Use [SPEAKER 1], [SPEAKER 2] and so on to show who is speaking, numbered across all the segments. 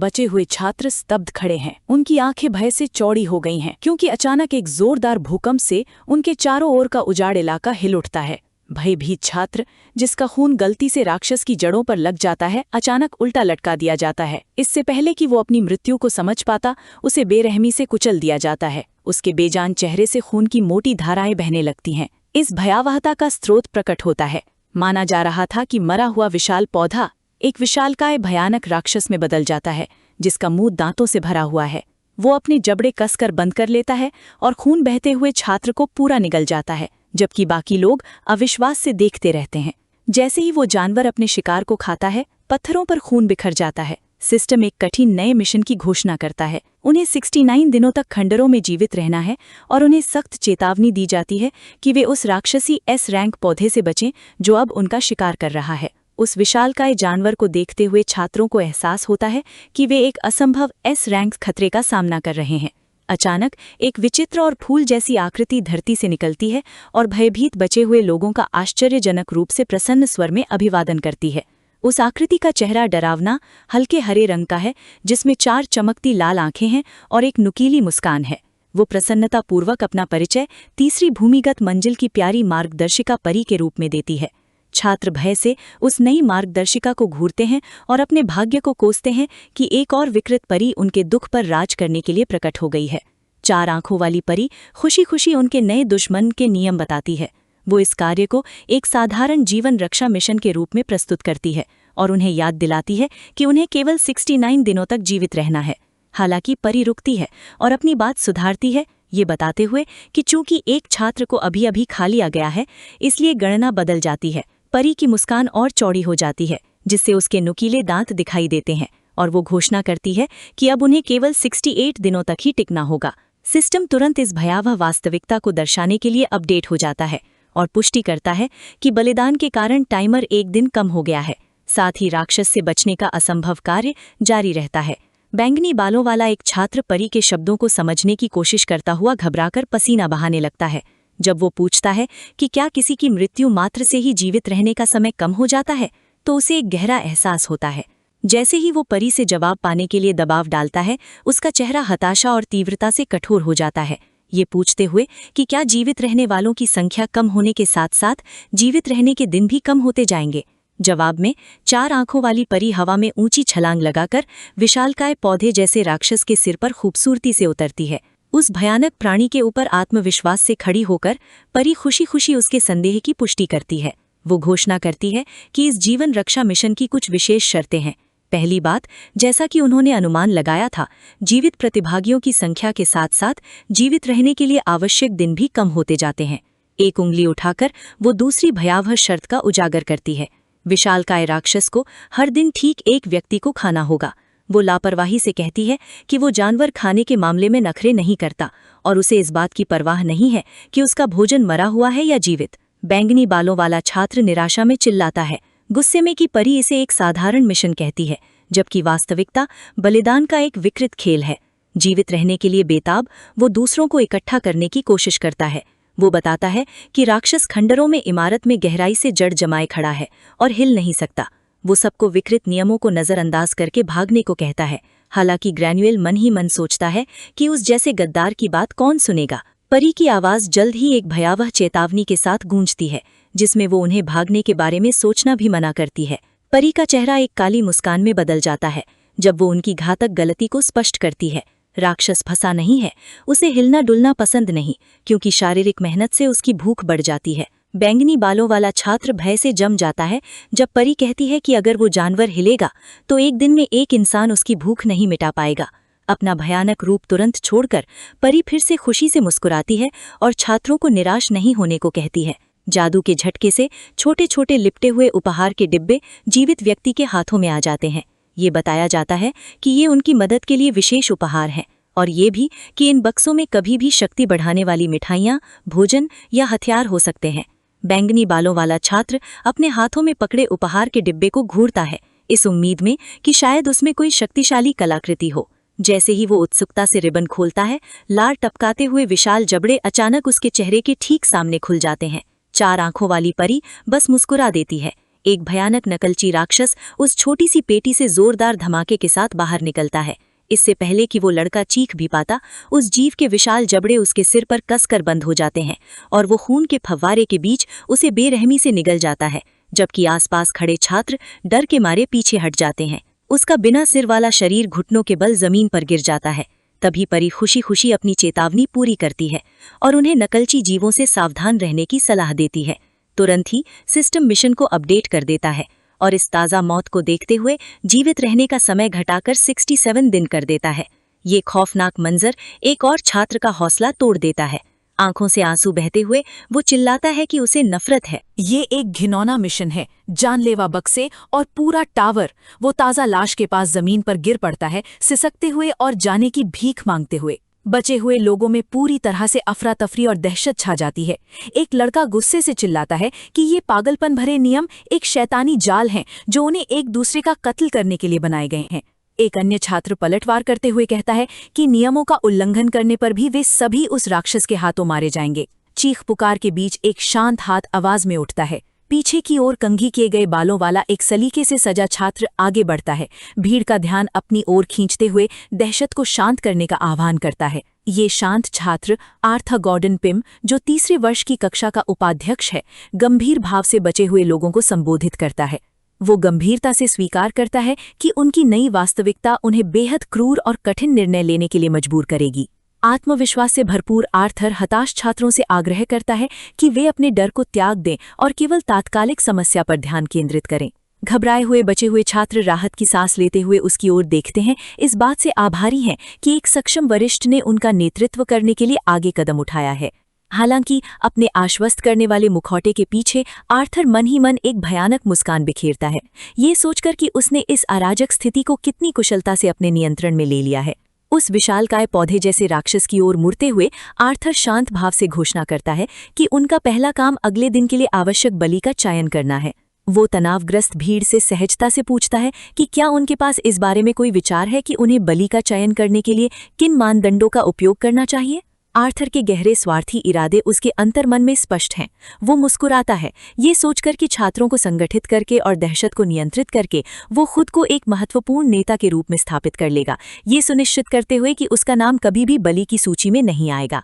[SPEAKER 1] बचे हुए छात्र स्तब्ध खड़े हैं। उनकी आंखें भय से चौड़ी हो गई हैं, क्योंकि अचानक एक जोरदार भूकंप से उनके चारों ओर का उजाड़ इलाका हिल उठता है। भयभीत छात्र, जिसका खून गलती से राक्षस की जड़ों पर लग जाता है, अचानक उल्टा लटका दिया जाता है। इससे पहले कि वो अपनी मृत्यु को समझ पाता, उसे बेरहमी से कुचल दिया जाता है। उसके बेजान चेहरे से खून की मोटी धाराएं बहने लगती हैं। इस भयावहता का स्रोत प्रकट होता है। माना जा रहा था कि मरा हुआ विशाल पौधा एक विशालकाय भयानक राक्षस में बदल जाता है, जिसका मुंह दांतों से भरा हुआ है। वो अपने जबड़े कसकर बंद कर लेता है और खून बहते हुए छात्र को पूरा निगल जाता है, जबकि बाकी लोग अविश्वास से देखते रहते हैं। जैसे ही वो जानवर अपने शिकार को खाता है, पत्थरों पर खून बिखर जाता है। सिस्टम एक कठिन नए मिशन की घोषणा करता है। उन्हें 69 दिनों तक खंडरों में जीवित रहना है और उन्हें सख्त चेतावनी दी जाती है कि वे उस राक्षसी एस रैंक पौधे से बचें जो अब उनका शिकार कर रहा है। उस विशालकाय जानवर को देखते हुए छात्रों को एहसास होता है कि वे एक असंभव एस रैंक खतरे का सामना कर रहे हैं। अचानक एक विचित्र और फूल जैसी आकृति धरती से निकलती है और भयभीत बचे हुए लोगों का आश्चर्यजनक रूप से प्रसन्न स्वर में अभिवादन करती है। उस आकृति का चेहरा डरावना, हल्के हरे रंग का है, जिसमें 4 चमकती लाल आंखें हैं और एक नुकीली मुस्कान है। वो प्रसन्नतापूर्वक अपना परिचय तीसरी भूमिगत मंजिल की प्यारी मार्गदर्शिका परी के रूप में देती है। छात्र भय से उस नई मार्गदर्शिका को घूरते हैं और अपने भाग्य को कोसते हैं कि एक और विकृत परी उनके दुख पर राज करने के लिए प्रकट हो गई है। 4 आंखों वाली परी खुशी खुशी उनके नए दुश्मन के नियम बताती है। वो इस कार्य को एक साधारण जीवन रक्षा मिशन के रूप में प्रस्तुत करती है और उन्हें याद दिलाती है कि उन्हें केवल 69 दिनों तक जीवित रहना है। हालांकि परी रुकती है और अपनी बात सुधारती है, ये बताते हुए कि चूंकि एक छात्र को अभी अभी खा लिया गया है, इसलिए गणना बदल जाती है। परी की मुस्कान और चौड़ी हो जाती है, जिससे उसके नुकीले दांत दिखाई देते हैं, और वो घोषणा करती है कि अब उन्हें केवल 68 दिनों तक ही टिकना होगा। सिस्टम तुरंत इस भयावह वास्तविकता को दर्शाने के लिए अपडेट हो जाता है और पुष्टि करता है कि बलिदान के कारण टाइमर 1 दिन कम हो गया है। साथ ही राक्षस से बचने का असंभव कार्य जारी रहता है। बैंगनी बालों वाला एक छात्र परी के शब्दों को समझने की कोशिश करता हुआ घबराकर पसीना बहाने लगता है। जब वो पूछता है कि क्या किसी की मृत्यु मात्र से ही जीवित रहने का समय कम हो जाता है, तो उसे एक गहरा एहसास होता है। जैसे ही वो परी से जवाब पाने के लिए दबाव डालता है, उसका चेहरा हताशा और तीव्रता से कठोर हो जाता है, ये पूछते हुए कि क्या जीवित रहने वालों की संख्या कम होने के साथ साथ जीवित रहने के दिन भी कम होते जाएंगे। जवाब में 4 आंखों वाली परी हवा में ऊंची छलांग लगाकर विशालकाय पौधे जैसे राक्षस के सिर पर खूबसूरती से उतरती है। उस भयानक प्राणी के ऊपर आत्मविश्वास से खड़ी होकर परी खुशी खुशी उसके संदेह की पुष्टि करती है। वो घोषणा करती है कि इस जीवन रक्षा मिशन की कुछ विशेष शर्तें हैं। पहली बात, जैसा कि उन्होंने अनुमान लगाया था, जीवित प्रतिभागियों की संख्या के साथ साथ जीवित रहने के लिए आवश्यक दिन भी कम होते जाते हैं। एक उंगली उठाकर वो दूसरी भयावह शर्त का उजागर करती है। विशालकाय राक्षस को हर दिन ठीक एक व्यक्ति को खाना होगा। वो लापरवाही से कहती है कि वो जानवर खाने के मामले में नखरे नहीं करता और उसे इस बात की परवाह नहीं है कि उसका भोजन मरा हुआ है या जीवित। बैंगनी बालों वाला छात्र निराशा में चिल्लाता है, गुस्से में कि परी इसे एक साधारण मिशन कहती है, जबकि वास्तविकता बलिदान का एक विकृत खेल है। जीवित रहने के लिए बेताब वो दूसरों को इकट्ठा करने की कोशिश करता है। वो बताता है कि राक्षस खंडरों में इमारत में गहराई से जड़ जमाए खड़ा है और हिल नहीं सकता। वो सबको विकृत नियमों को नज़रअंदाज करके भागने को कहता है। हालांकि ग्रैन्युअल मन ही मन सोचता है कि उस जैसे गद्दार की बात कौन सुनेगा। परी की आवाज़ जल्द ही एक भयावह चेतावनी के साथ गूंजती है, जिसमें वो उन्हें भागने के बारे में सोचना भी मना करती है। परी का चेहरा एक काली मुस्कान में बदल जाता है जब वो उनकी घातक गलती को स्पष्ट करती है। राक्षस फंसा नहीं है, उसे हिलना डुलना पसंद नहीं, क्योंकि शारीरिक मेहनत से उसकी भूख बढ़ जाती है। बैंगनी बालों वाला छात्र भय से जम जाता है जब परी कहती है कि अगर वो जानवर हिलेगा तो एक दिन में एक इंसान उसकी भूख नहीं मिटा पाएगा। अपना भयानक रूप तुरंत छोड़कर परी फिर से खुशी से मुस्कुराती है और छात्रों को निराश नहीं होने को कहती है। जादू के झटके से छोटे छोटे लिपटे हुए उपहार के डिब्बे जीवित व्यक्ति के हाथों में आ जाते हैं। ये बताया जाता है कि ये उनकी मदद के लिए विशेष उपहार हैं, और ये भी कि इन बक्सों में कभी भी शक्ति बढ़ाने वाली मिठाइयाँ, भोजन या हथियार हो सकते हैं। बैंगनी बालों वाला छात्र अपने हाथों में पकड़े उपहार के डिब्बे को घूरता है, इस उम्मीद में कि शायद उसमें कोई शक्तिशाली कलाकृति हो। जैसे ही वो उत्सुकता से रिबन खोलता है, लार टपकाते हुए विशाल जबड़े अचानक उसके चेहरे के ठीक सामने खुल जाते हैं। 4 आंखों वाली परी बस मुस्कुरा देती है।
[SPEAKER 2] एक भयानक नकलची राक्षस उस छोटी सी पेटी से जोरदार धमाके के साथ बाहर निकलता है। इससे पहले कि वो लड़का चीख भी पाता, उस जीव के विशाल जबड़े उसके सिर पर कसकर बंद हो जाते हैं और वो खून के फव्वारे के बीच उसे बेरहमी से निगल जाता है, जबकि आसपास खड़े छात्र डर के मारे पीछे हट जाते हैं। उसका बिना सिर वाला शरीर घुटनों के बल जमीन पर गिर जाता है। तभी परी खुशी खुशी अपनी चेतावनी पूरी करती है और उन्हें नकलची जीवों से सावधान रहने की सलाह देती है। तुरंत ही सिस्टम मिशन को अपडेट कर देता है और इस ताज़ा मौत को देखते हुए जीवित रहने का समय घटाकर 67 दिन कर देता है। ये खौफनाक मंजर एक और छात्र का हौसला तोड़ देता है। आंखों से आंसू बहते हुए वो चिल्लाता है कि उसे नफरत है।
[SPEAKER 1] ये एक घिनौना मिशन है। जानलेवा बक्से और पूरा टावर। वो ताज़ा लाश के पास जमीन पर गिर पड़ता है, सिसकते हुए और जाने की भीख मांगते हुए। बचे हुए लोगों में पूरी तरह से अफरा तफरी और दहशत छा जाती है। एक लड़का गुस्से से चिल्लाता है कि ये पागलपन भरे नियम एक शैतानी जाल हैं जो उन्हें एक दूसरे का कत्ल करने के लिए बनाए गए हैं। एक अन्य छात्र पलटवार करते हुए कहता है कि नियमों का उल्लंघन करने पर भी वे सभी उस राक्षस के हाथों मारे जाएंगे। चीख पुकार के बीच एक शांत हाथ आवाज में उठता है। पीछे की ओर कंघी किए गए बालों वाला एक सलीके से सजा छात्र आगे बढ़ता है, भीड़ का ध्यान अपनी ओर खींचते हुए दहशत को शांत करने का आह्वान करता है। ये शांत छात्र आर्थर गॉर्डन पिम, जो तीसरे वर्ष की कक्षा का उपाध्यक्ष है, गंभीर भाव से बचे हुए लोगों को संबोधित करता है। वो गंभीरता से स्वीकार करता है कि उनकी नई वास्तविकता उन्हें बेहद क्रूर और कठिन निर्णय लेने के लिए मजबूर करेगी। आत्मविश्वास से भरपूर आर्थर हताश छात्रों से आग्रह करता है कि वे अपने डर को त्याग दें और केवल तात्कालिक समस्या पर ध्यान केंद्रित करें। घबराए हुए बचे हुए छात्र राहत की सांस लेते हुए उसकी ओर देखते हैं, इस बात से आभारी हैं कि एक सक्षम वरिष्ठ ने उनका नेतृत्व करने के लिए आगे कदम उठाया है। हालांकि अपने आश्वस्त करने वाले मुखौटे के पीछे आर्थर मन ही मन एक भयानक मुस्कान बिखेरता है, ये सोचकर कि उसने इस अराजक स्थिति को कितनी कुशलता से अपने नियंत्रण में ले लिया है। उस विशालकाय पौधे जैसे राक्षस की ओर मुड़ते हुए आर्थर शांत भाव से घोषणा करता है कि उनका पहला काम अगले दिन के लिए आवश्यक बलि का चयन करना है। वो तनावग्रस्त भीड़ से सहजता से पूछता है कि क्या उनके पास इस बारे में कोई विचार है कि उन्हें बलि का चयन करने के लिए किन मानदंडों का उपयोग करना चाहिए। आर्थर के गहरे स्वार्थी इरादे उसके अंतर्मन में स्पष्ट हैं। वो मुस्कुराता है, ये सोचकर कि छात्रों को संगठित करके और दहशत को नियंत्रित करके वो खुद को एक महत्वपूर्ण नेता के रूप में स्थापित कर लेगा, ये सुनिश्चित करते हुए कि उसका नाम कभी भी बलि की सूची में नहीं आएगा।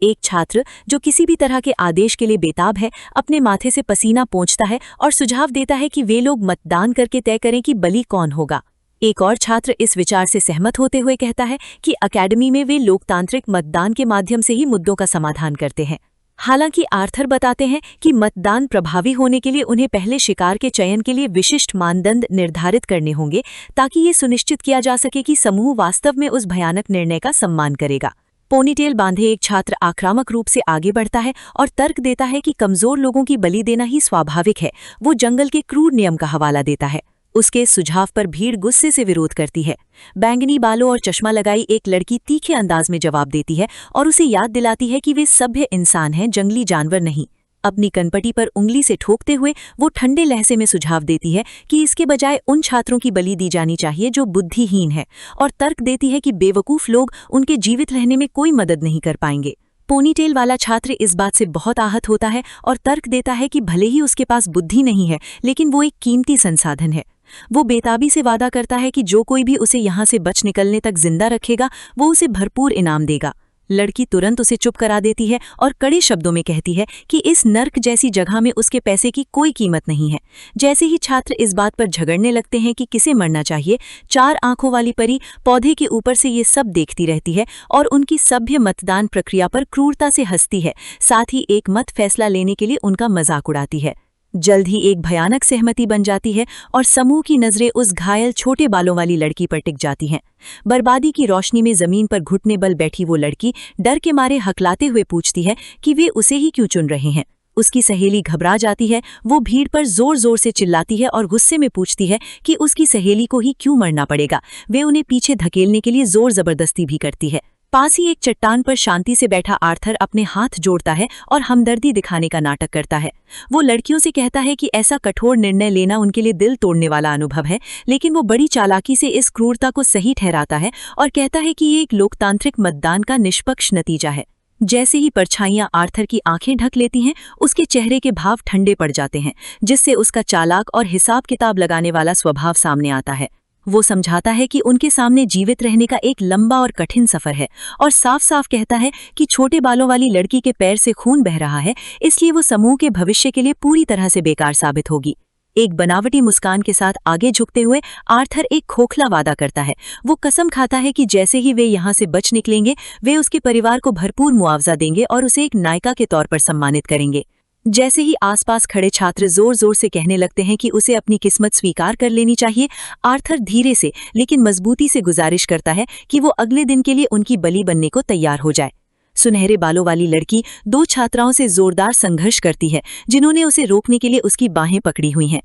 [SPEAKER 1] एक छात्र जो किसी भी तरह के आदेश के लिए बेताब है, अपने माथे से पसीना पोंछता है और सुझाव देता है कि वे लोग मतदान करके तय करें कि बलि कौन होगा। एक और छात्र इस विचार से सहमत होते हुए कहता है कि अकेडमी में वे लोकतांत्रिक मतदान के माध्यम से ही मुद्दों का समाधान करते हैं। हालांकि आर्थर बताते हैं कि मतदान प्रभावी होने के लिए उन्हें पहले शिकार के चयन के लिए विशिष्ट मानदंड निर्धारित करने होंगे, ताकि ये सुनिश्चित किया जा सके कि समूह वास्तव में उस भयानक निर्णय का सम्मान करेगा। पोनीटेल बांधे एक छात्र आक्रामक रूप से आगे बढ़ता है और तर्क देता है कि कमजोर लोगों की बलि देना ही स्वाभाविक है। वो जंगल के क्रूर नियम का हवाला देता है। उसके सुझाव पर भीड़ गुस्से से विरोध करती है। बैंगनी बालों और चश्मा लगाई एक लड़की तीखे अंदाज में जवाब देती है और उसे याद दिलाती है कि वे सभ्य इंसान हैं, जंगली जानवर नहीं। अपनी कनपटी पर उंगली से ठोकते हुए वो ठंडे लहजे में सुझाव देती है कि इसके बजाय उन छात्रों की बलि दी जानी चाहिए जो बुद्धिहीन है, और तर्क देती है कि बेवकूफ लोग उनके जीवित रहने में कोई मदद नहीं कर पाएंगे। पोनीटेल वाला छात्र इस बात से बहुत आहत होता है और तर्क देता है कि भले ही उसके पास बुद्धि नहीं है, लेकिन वो एक कीमती संसाधन है। वो बेताबी से वादा करता है कि जो कोई भी उसे यहाँ से बच निकलने तक जिंदा रखेगा, वो उसे भरपूर इनाम देगा। लड़की तुरंत उसे चुप करा देती है और कड़े शब्दों में कहती है कि इस नर्क जैसी जगह में उसके पैसे की कोई कीमत नहीं है। जैसे ही छात्र इस बात पर झगड़ने लगते हैं कि किसे मरना चाहिए, 4 आंखों वाली परी पौधे के ऊपर से ये सब देखती रहती है और उनकी सभ्य मतदान प्रक्रिया पर क्रूरता से हंसती है, साथ ही एक मत फैसला लेने के लिए उनका मजाक उड़ाती है। जल्द ही एक भयानक सहमति बन जाती है और समूह की नजरें उस घायल छोटे बालों वाली लड़की पर टिक जाती हैं। बर्बादी की रोशनी में जमीन पर घुटने बल बैठी वो लड़की डर के मारे हकलाते हुए पूछती है कि वे उसे ही क्यों चुन रहे हैं। उसकी सहेली घबरा जाती है। वो भीड़ पर जोर जोर से चिल्लाती है और गुस्से में पूछती है कि उसकी सहेली को ही क्यों मरना पड़ेगा। वे उन्हें पीछे धकेलने के लिए जोर जबरदस्ती भी करती है। पास ही एक चट्टान पर शांति से बैठा आर्थर अपने हाथ जोड़ता है और हमदर्दी दिखाने का नाटक करता है। वो लड़कियों से कहता है कि ऐसा कठोर निर्णय लेना उनके लिए दिल तोड़ने वाला अनुभव है, लेकिन वो बड़ी चालाकी से इस क्रूरता को सही ठहराता है और कहता है कि ये एक लोकतांत्रिक मतदान का निष्पक्ष नतीजा है।
[SPEAKER 2] जैसे ही परछाइयां आर्थर की आंखें ढक लेती हैं, उसके चेहरे के भाव ठंडे पड़ जाते हैं, जिससे उसका चालाक और हिसाब किताब लगाने वाला स्वभाव सामने आता है। वो समझाता है कि उनके सामने जीवित रहने का एक लंबा और कठिन सफर है, और साफ साफ कहता है कि छोटे बालों वाली लड़की के पैर से खून बह रहा है, इसलिए वो समूह के भविष्य के लिए पूरी तरह से बेकार साबित होगी। एक बनावटी मुस्कान के साथ आगे झुकते हुए आर्थर एक खोखला वादा करता है। वो कसम खाता है कि जैसे ही वे यहाँ से बच निकलेंगे, वे उसके परिवार को भरपूर मुआवजा देंगे और उसे एक नायिका के तौर पर सम्मानित करेंगे। जैसे ही आसपास खड़े छात्र जोर जोर से कहने लगते हैं कि उसे अपनी किस्मत स्वीकार कर लेनी चाहिए, आर्थर धीरे से लेकिन मजबूती से गुजारिश करता है कि वो अगले दिन के लिए उनकी बलि बनने को तैयार हो जाए। सुनहरे बालों वाली लड़की दो छात्राओं से जोरदार संघर्ष करती है, जिन्होंने उसे रोकने के लिए उसकी बाहें पकड़ी हुई हैं।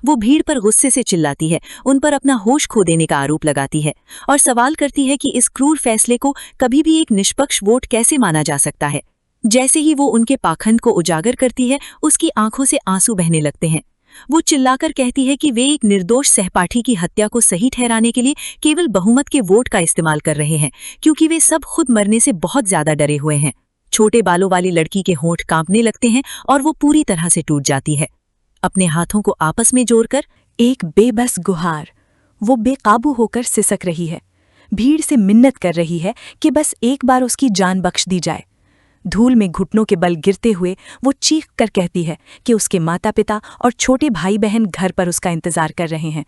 [SPEAKER 2] वो भीड़ पर गुस्से से चिल्लाती है, उन पर अपना होश खो देने का आरोप लगाती है और सवाल करती है कि इस क्रूर फैसले को कभी भी एक निष्पक्ष वोट कैसे माना जा सकता है। जैसे ही वो उनके पाखंड को उजागर करती है, उसकी आंखों से आंसू बहने लगते हैं। वो चिल्लाकर कहती है कि वे एक निर्दोष सहपाठी की हत्या को सही ठहराने के लिए केवल बहुमत के वोट का इस्तेमाल कर रहे हैं, क्योंकि वे सब खुद मरने से बहुत ज्यादा डरे हुए हैं। छोटे बालों वाली लड़की के होंठ कांपने लगते हैं और वो पूरी तरह से टूट जाती है। अपने हाथों को आपस में जोड़कर
[SPEAKER 1] एक बेबस गुहार, वो बेकाबू होकर सिसक रही है, भीड़ से मिन्नत कर रही है कि बस एक बार उसकी जान बख्श दी जाए। धूल में घुटनों के बल गिरते हुए वो चीख कर कहती है कि उसके माता पिता और छोटे भाई बहन घर पर उसका इंतजार कर रहे हैं।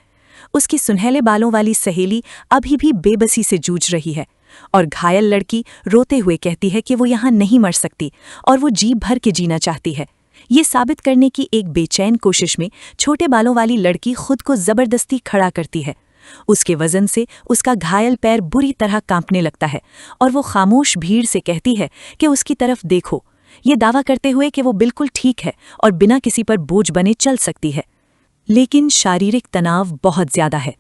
[SPEAKER 1] उसकी सुनहले बालों वाली सहेली अभी भी बेबसी से जूझ रही है, और घायल लड़की रोते हुए कहती है कि वो यहाँ नहीं मर सकती और वो जी भर के जीना चाहती है। ये साबित करने की एक बेचैन कोशिश में छोटे बालों वाली लड़की खुद को जबरदस्ती खड़ा करती है। उसके वजन से उसका घायल पैर बुरी तरह कांपने लगता है और वो खामोश भीड़ से कहती है कि उसकी तरफ देखो, ये दावा करते हुए कि वो बिल्कुल ठीक है और बिना किसी पर बोझ बने चल सकती है। लेकिन शारीरिक तनाव बहुत ज्यादा है।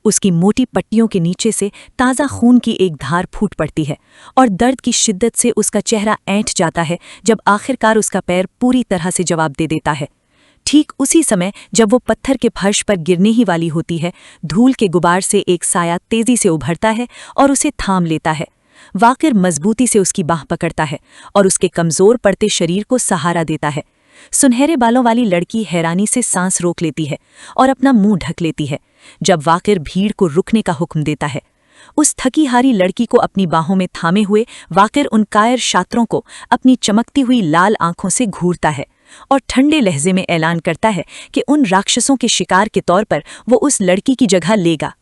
[SPEAKER 1] उसकी मोटी पट्टियों के नीचे से ताज़ा खून की एक धार फूट पड़ती है और दर्द की शिद्दत से उसका चेहरा ऐंठ जाता है जब आखिरकार उसका पैर पूरी तरह से जवाब दे देता है। ठीक उसी समय जब वो पत्थर के फर्श पर गिरने ही वाली होती है, धूल के गुबार से एक साया तेजी से उभरता है और उसे थाम लेता है। वाकिर मजबूती से उसकी बाह पकड़ता है और उसके कमजोर पड़ते शरीर को सहारा देता है। सुनहरे बालों वाली लड़की हैरानी से सांस रोक लेती है और अपना मुंह ढक लेती है जब वाकिर भीड़ को रुकने का हुक्म देता है। उस थकी हारी लड़की को अपनी बाहों में थामे हुए वाकिर उन कायर छात्रों को अपनी चमकती हुई लाल आंखों से घूरता है और ठंडे लहजे में ऐलान करता है कि उन राक्षसों के शिकार के तौर पर वो उस लड़की की जगह लेगा।